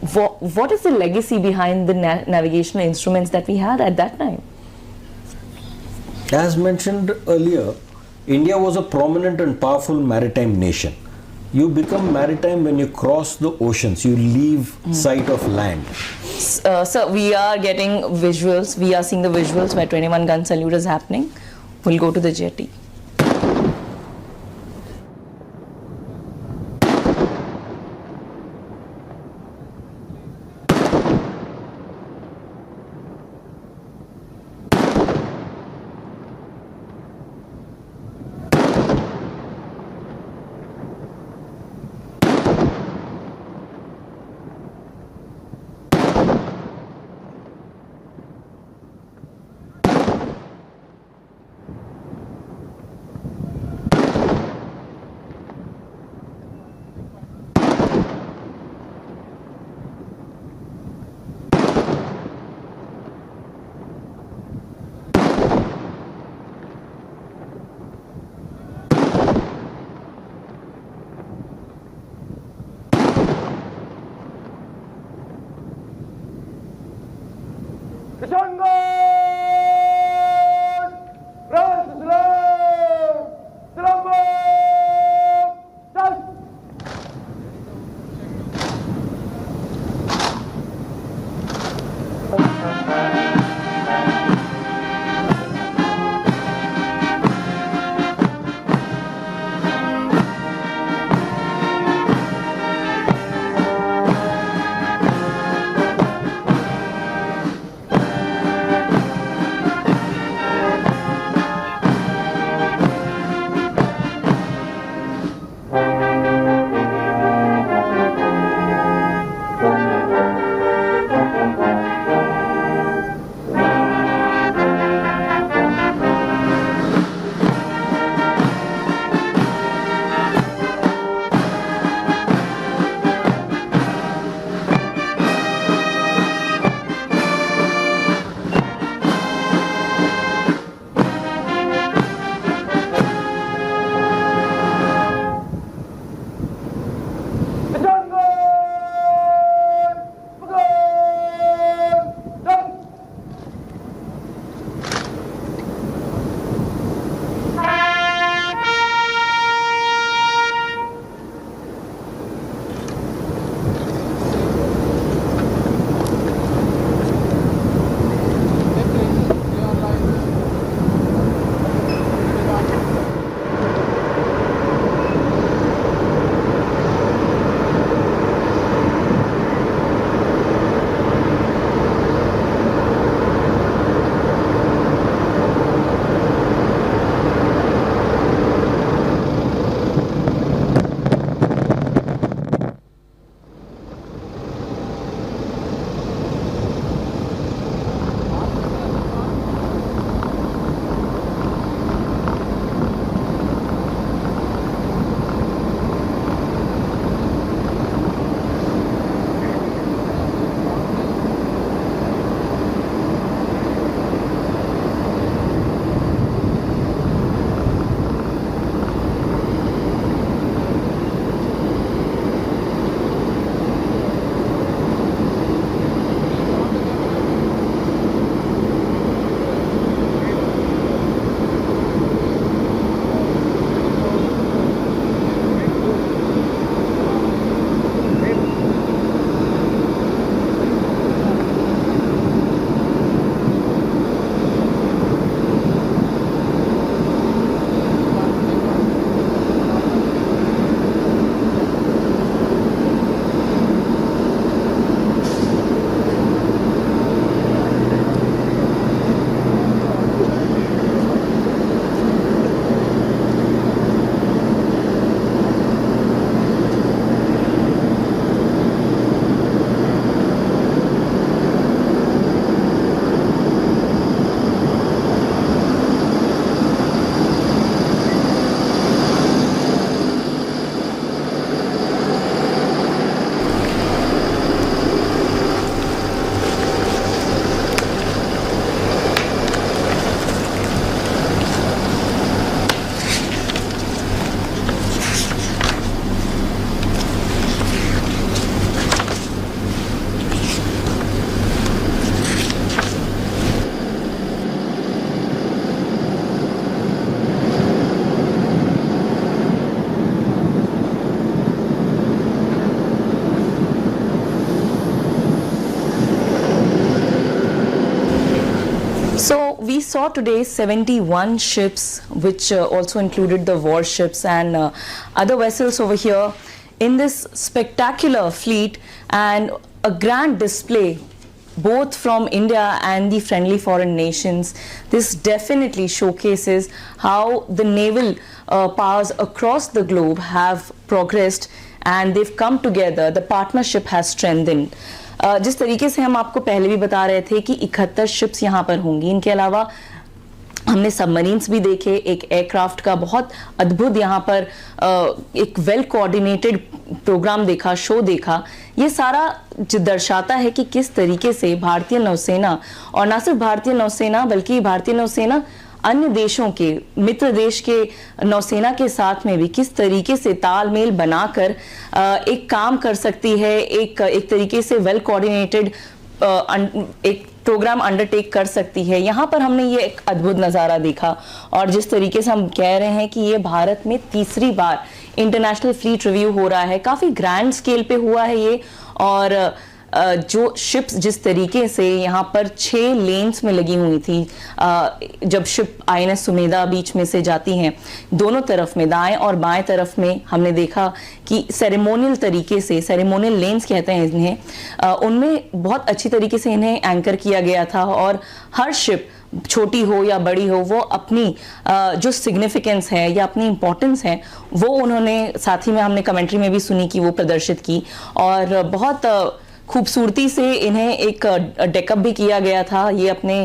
S7: What is the legacy behind the navigational instruments that we had at that time?
S10: As mentioned earlier, India was a prominent and powerful maritime nation. You become maritime when you cross the oceans, you leave sight of land.
S7: So we are getting visuals, we are seeing the visuals where 21 gun salute is happening. We'll go to the jetty. today 71 ships, which also included the warships and other vessels over here in this spectacular fleet, and a grand display both from India and the friendly foreign nations. This definitely showcases how the naval powers across the globe have progressed and they've come together. The partnership has strengthened. जिस तरीके से हम आपको पहले भी बता रहे थे कि 71 शिप्स यहाँ पर होंगी, इनके अलावा हमने सबमरीन्स भी देखे, एक एयरक्राफ्ट का बहुत अद्भुत यहाँ पर एक वेल कोऑर्डिनेटेड प्रोग्राम देखा, शो देखा। ये सारा दर्शाता है कि किस तरीके से भारतीय नौसेना, और ना सिर्फ भारतीय नौसेना बल्कि भारतीय नौसेना अन्य देशों के, मित्र देश के नौसेना के साथ में भी किस तरीके से तालमेल बनाकर एक काम कर सकती है, एक तरीके से वेल कोऑर्डिनेटेड एक प्रोग्राम अंडरटेक कर सकती है। यहाँ पर हमने ये एक अद्भुत नज़ारा देखा, और जिस तरीके से हम कह रहे हैं कि ये भारत में तीसरी बार इंटरनेशनल फ्लीट रिव्यू हो रहा है, काफ़ी ग्रैंड स्केल पे हुआ है ये। और जो शिप्स जिस तरीके से यहाँ पर 6 लेन्स में लगी हुई थी, जब शिप INS सुमेधा बीच में से जाती हैं, दोनों तरफ में दाएं और बाएं तरफ में हमने देखा कि सेरेमोनियल तरीके से, सेरेमोनियल लेन्स कहते हैं इन्हें, उनमें बहुत अच्छी तरीके से इन्हें एंकर किया गया था। और हर शिप छोटी हो या बड़ी हो, वो अपनी जो सिग्निफिकेंस है या अपनी इम्पोर्टेंस है वो उन्होंने, साथ ही में हमने कमेंट्री में भी सुनी कि वो प्रदर्शित की। और बहुत खूबसूरती से इन्हें एक डेकअप भी किया गया था। ये अपने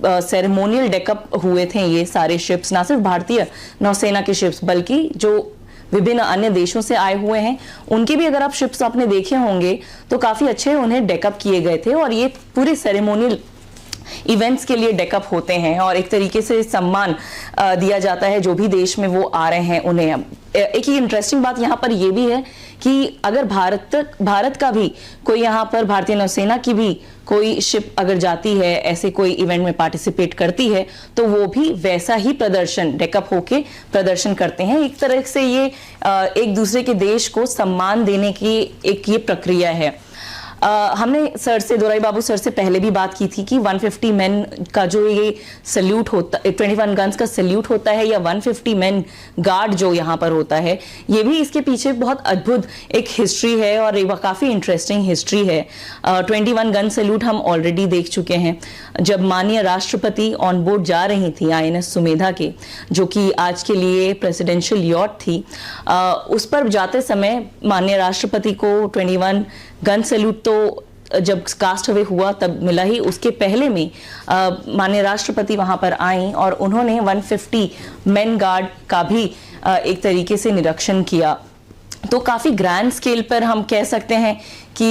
S7: सेरेमोनियल डेकअप हुए थे ये सारे शिप्स, ना सिर्फ भारतीय नौसेना के शिप्स बल्कि जो विभिन्न अन्य देशों से आए हुए हैं उनके भी अगर आप शिप्स आपने देखे होंगे तो काफ़ी अच्छे उन्हें डेकअप किए गए थे। और ये पूरे सेरेमोनियल इवेंट्स के लिए डेकअप होते हैं और एक तरीके से सम्मान दिया जाता है जो भी देश में वो आ रहे हैं उन्हें। एक ही इंटरेस्टिंग बात यहाँ पर ये भी है कि अगर भारत का भी कोई यहाँ पर, भारतीय नौसेना की भी कोई शिप अगर जाती है, ऐसे कोई इवेंट में पार्टिसिपेट करती है, तो वो भी वैसा ही प्रदर्शन, डेकअप होके प्रदर्शन करते हैं। एक तरह से ये एक दूसरे के देश को सम्मान देने की एक ये प्रक्रिया है। हमने सर से, दोराई बाबू सर से पहले भी बात की थी कि 150 मैन का जो ये सल्यूट होता, 21 गन्स का सल्यूट होता है या 150 मैन गार्ड जो यहाँ पर होता है, ये भी इसके पीछे बहुत अद्भुत एक हिस्ट्री है और एक काफ़ी इंटरेस्टिंग हिस्ट्री है। 21 गन सल्यूट हम ऑलरेडी देख चुके हैं जब माननीय राष्ट्रपति ऑन बोर्ड जा रही थी INS सुमेधा के, जो कि आज के लिए प्रेसिडेंशियल यॉट थी। उस पर जाते समय माननीय राष्ट्रपति को 21 गन सैल्यूट तो जब कास्ट अवे हुआ तब मिला ही, उसके पहले में माननीय राष्ट्रपति वहां पर आई और उन्होंने 150 मैन गार्ड का भी एक तरीके से निरीक्षण किया। तो काफ़ी ग्रैंड स्केल पर हम कह सकते हैं कि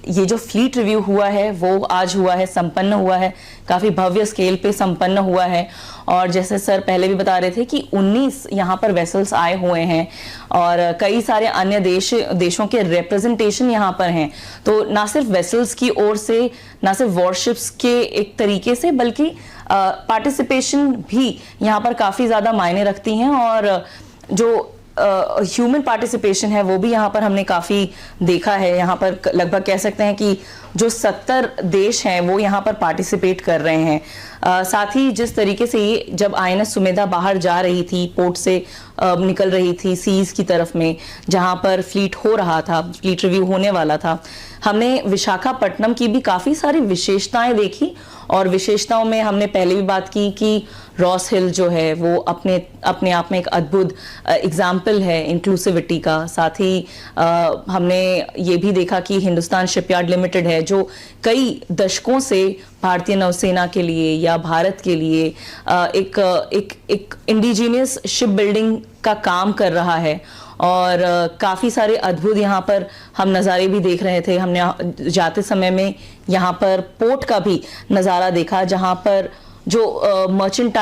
S7: ये जो फ्लीट रिव्यू हुआ है वो आज हुआ है, संपन्न हुआ है, काफ़ी भव्य स्केल पे संपन्न हुआ है। और जैसे सर पहले भी बता रहे थे कि 19 यहाँ पर वेसल्स आए हुए हैं और कई सारे अन्य देशों के रिप्रेजेंटेशन यहाँ पर हैं। तो ना सिर्फ वेसल्स की ओर से, ना सिर्फ वॉरशिप्स के एक तरीके से, बल्कि पार्टिसिपेशन भी यहाँ पर काफ़ी ज़्यादा मायने रखती हैं। और जो ह्यूमन पार्टिसिपेशन है वो भी यहाँ पर हमने काफ़ी देखा है। यहाँ पर लगभग कह सकते हैं कि जो 70 देश हैं वो यहाँ पर पार्टिसिपेट कर रहे हैं। साथ ही जिस तरीके से ये जब INS सुमेधा बाहर जा रही थी, पोर्ट से निकल रही थी सीज की तरफ में जहाँ पर फ्लीट हो रहा था, फ्लीट रिव्यू होने वाला था, हमने विशाखापट्टनम की भी काफ़ी सारी विशेषताएं देखी। और विशेषताओं में हमने पहले भी बात की कि रॉस हिल जो है वो अपने आप में एक अद्भुत एग्जाम्पल है इंक्लूसिविटी का। साथ ही हमने ये भी देखा कि हिंदुस्तान शिपयार्ड लिमिटेड है जो कई दशकों से भारतीय नौसेना के लिए या भारत के लिए एक इंडिजीनियस शिप बिल्डिंग का काम कर रहा है। और काफ़ी सारे अद्भुत यहाँ पर हम नज़ारे भी देख रहे थे। हमने जाते समय में यहाँ पर पोर्ट का भी नज़ारा देखा जहाँ पर जो मर्चेंट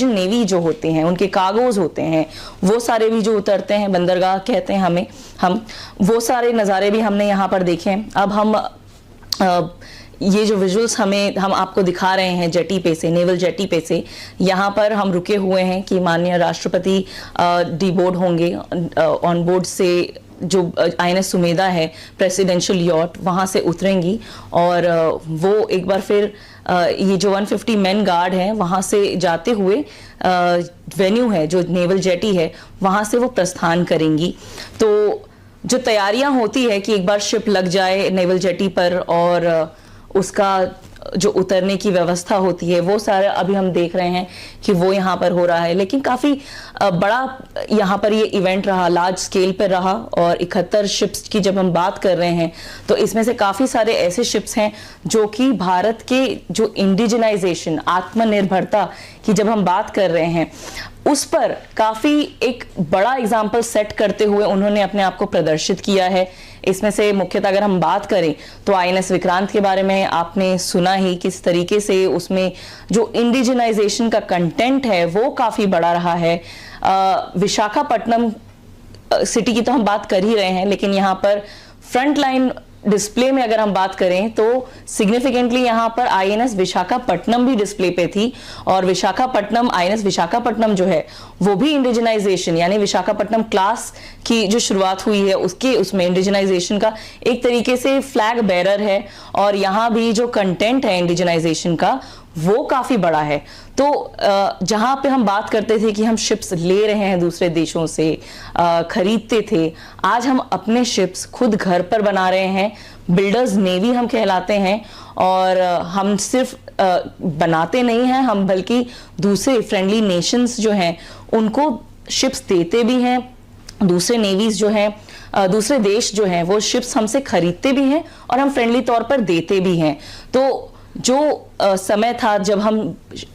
S7: नेवी जो होते हैं, उनके कार्गोज होते हैं, वो सारे भी जो उतरते हैं, बंदरगाह कहते हैं हम वो सारे नज़ारे भी हमने यहाँ पर देखे। अब हम ये जो विजुअल्स हम आपको दिखा रहे हैं जेटी पे से, नेवल जेटी पे से, यहाँ पर हम रुके हुए हैं कि माननीय राष्ट्रपति डीबोर्ड होंगे, ऑन बोर्ड से जो INS सुमेधा है प्रेसिडेंशियल यॉट, वहाँ से उतरेंगी और वो एक बार फिर ये जो 150 मैन गार्ड हैं वहाँ से जाते हुए वेन्यू है जो नेवल जेटी है वहाँ से वो प्रस्थान करेंगी। तो जो तैयारियां होती है कि एक बार शिप लग जाए नेवल जेटी पर और उसका जो उतरने की व्यवस्था होती है वो सारा अभी हम देख रहे हैं कि वो यहाँ पर हो रहा है। लेकिन काफ़ी बड़ा यहाँ पर ये इवेंट रहा, लार्ज स्केल पर रहा। और 71 शिप्स की जब हम बात कर रहे हैं तो इसमें से काफ़ी सारे ऐसे शिप्स हैं जो कि भारत के जो इंडिजिनाइजेशन, आत्मनिर्भरता की जब हम बात कर रहे हैं उस पर काफ़ी एक बड़ा एग्जाम्पल सेट करते हुए उन्होंने अपने आप को प्रदर्शित किया है। इसमें से मुख्यतः अगर हम बात करें तो INS विक्रांत के बारे में आपने सुना ही, किस तरीके से उसमें जो इंडिजिनाइजेशन का कंटेंट है वो काफ़ी बड़ा रहा है। विशाखापट्टनम सिटी की तो हम बात कर ही रहे हैं, लेकिन यहाँ पर फ्रंट लाइन डिस्प्ले में अगर हम बात करें तो सिग्निफिकेंटली यहाँ पर INS विशाखापट्टनम भी डिस्प्ले पे थी। और विशाखापट्टनम, INS विशाखापट्टनम जो है वो भी इंडिजिनाइजेशन यानी विशाखापट्टनम क्लास की जो शुरुआत हुई है उसके उसमें इंडिजिनाइजेशन का एक तरीके से फ्लैग बेरर है। और यहाँ भी जो कंटेंट है इंडिजिनाइजेशन का वो काफी बड़ा है। तो जहां पे हम बात करते थे कि हम शिप्स ले रहे हैं दूसरे देशों से, खरीदते थे, आज हम अपने शिप्स खुद घर पर बना रहे हैं। बिल्डर्स नेवी हम कहलाते हैं और हम सिर्फ बनाते नहीं हैं, हम बल्कि दूसरे फ्रेंडली नेशंस जो हैं उनको शिप्स देते भी हैं। दूसरे नेवीज जो हैं, दूसरे देश जो हैं वो शिप्स हमसे खरीदते भी हैं और हम फ्रेंडली तौर पर देते भी हैं। तो जो समय था जब हम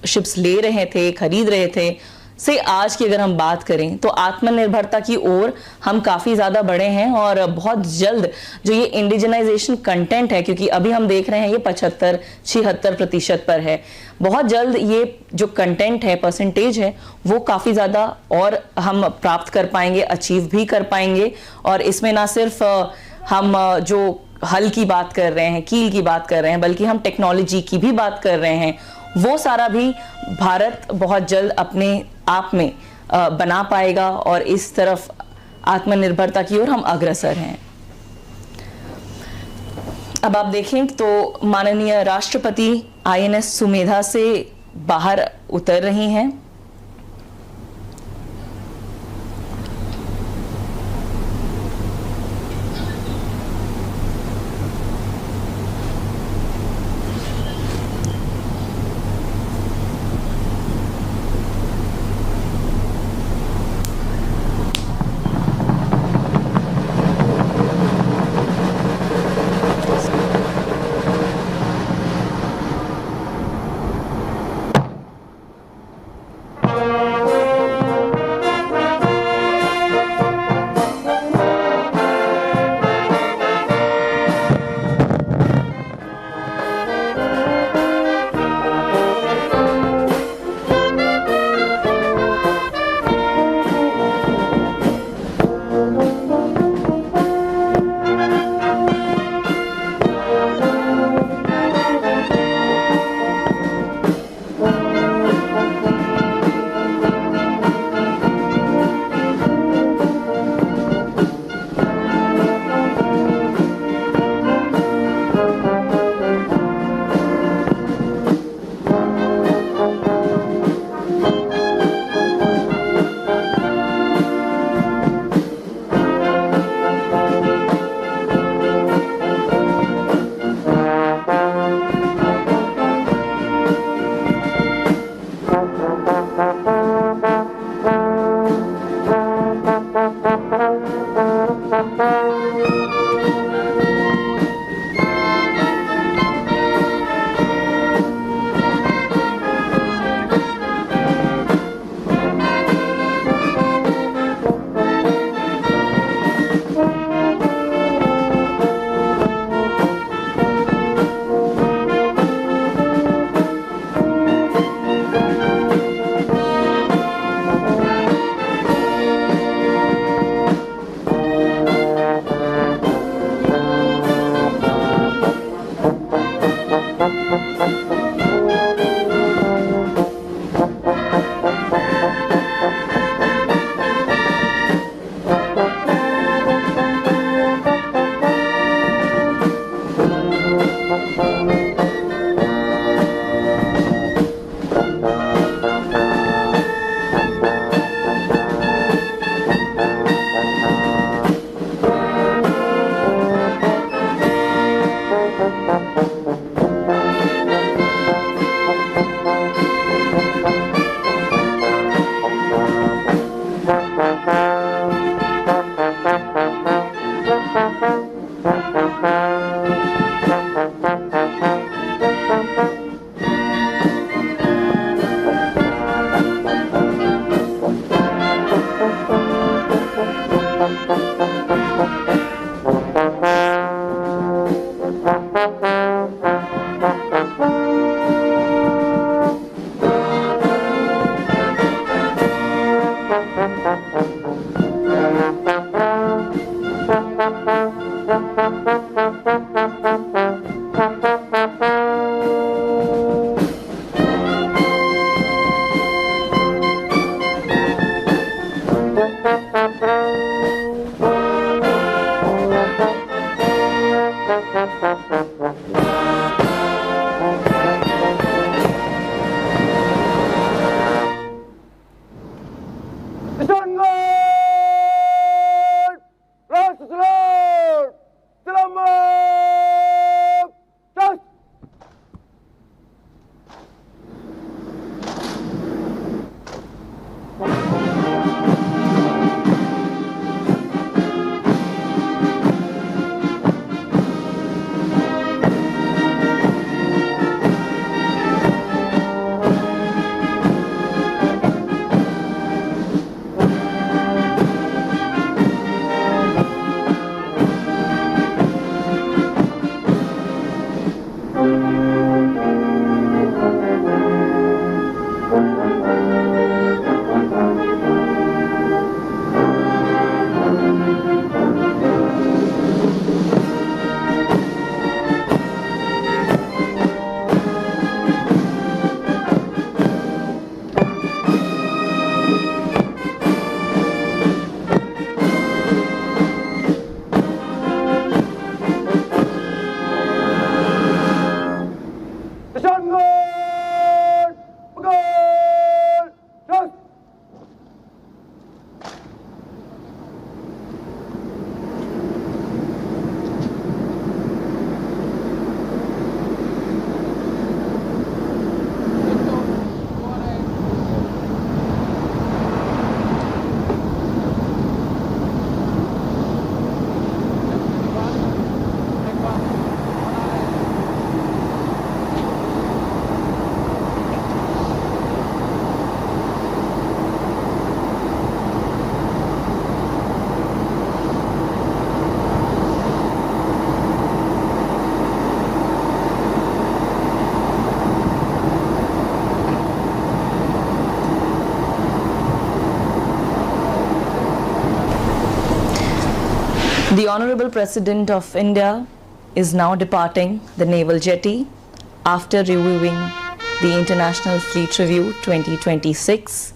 S7: शिप्स ले रहे थे, खरीद रहे थे, से आज की अगर हम बात करें तो आत्मनिर्भरता की ओर हम काफ़ी ज़्यादा बढ़े हैं। और बहुत जल्द जो ये इंडिजिनाइजेशन कंटेंट है, क्योंकि अभी हम देख रहे हैं ये 75-76% पर है, बहुत जल्द ये जो कंटेंट है, परसेंटेज है, वो काफ़ी ज़्यादा और हम प्राप्त कर पाएंगे, अचीव भी कर पाएंगे। और इसमें ना सिर्फ हम जो हल की बात कर रहे हैं, कील की बात कर रहे हैं, बल्कि हम टेक्नोलॉजी की भी बात कर रहे हैं, वो सारा भी भारत बहुत जल्द अपने आप में बना पाएगा और इस तरफ आत्मनिर्भरता की ओर हम अग्रसर हैं। अब आप देखें तो माननीय राष्ट्रपति INS सुमेधा से बाहर उतर रही हैं। The Honorable President of India is now departing the naval jetty after reviewing the International Fleet Review 2026.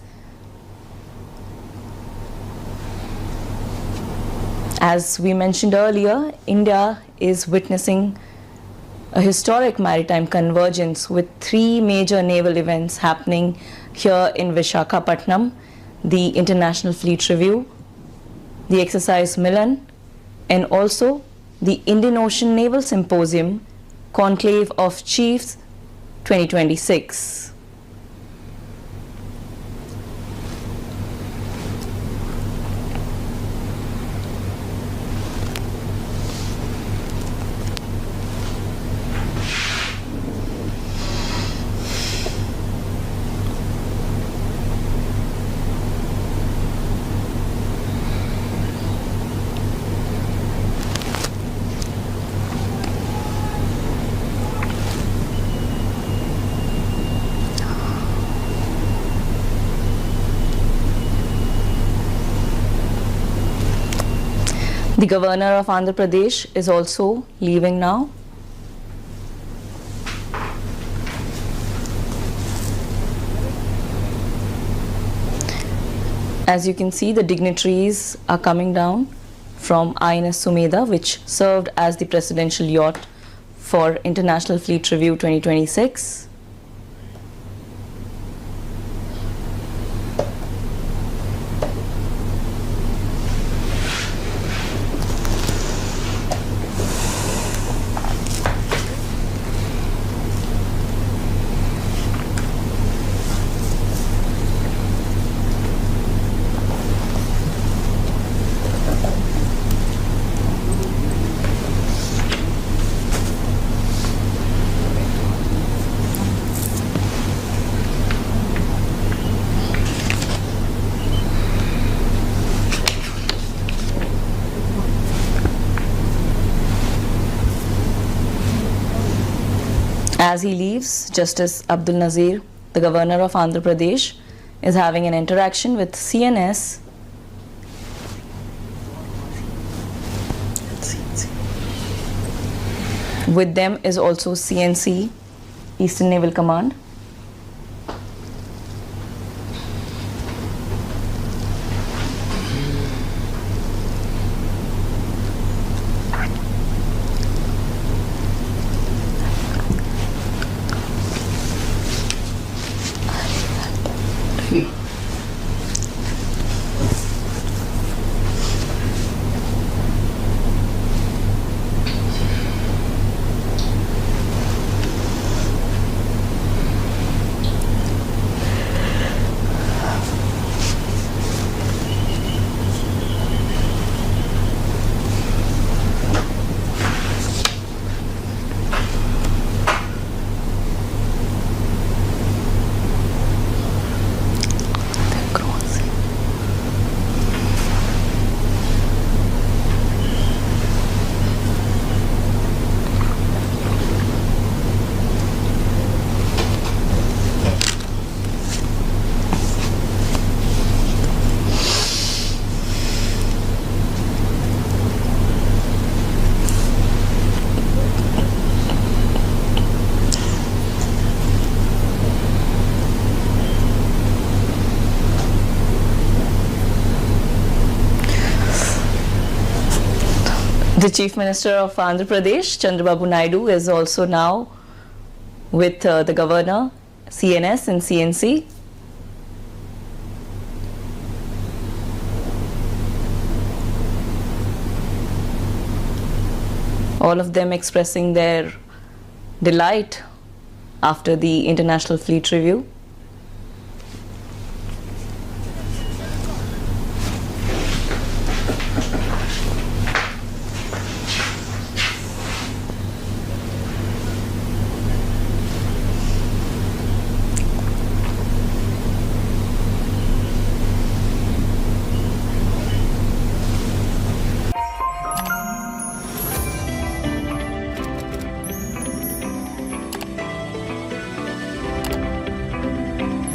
S7: As we mentioned earlier, India is witnessing a historic maritime convergence with three major naval events happening here in Visakhapatnam: the International Fleet Review, the Exercise Milan, and also the Indian Ocean Naval Symposium Conclave of Chiefs 2026. The Governor of Andhra Pradesh is also leaving now. As you can see, the dignitaries are coming down from INS Sumedha, which served as the presidential yacht for International Fleet Review 2026. As he leaves, Justice Abdul Nazir, the Governor of Andhra Pradesh, is having an interaction with CNS. With them is also CNC, Eastern Naval Command. The Chief Minister of Andhra Pradesh, Chandrababu Naidu, is also now with the Governor, CNS and CNC. All of them expressing their delight after the International Fleet Review.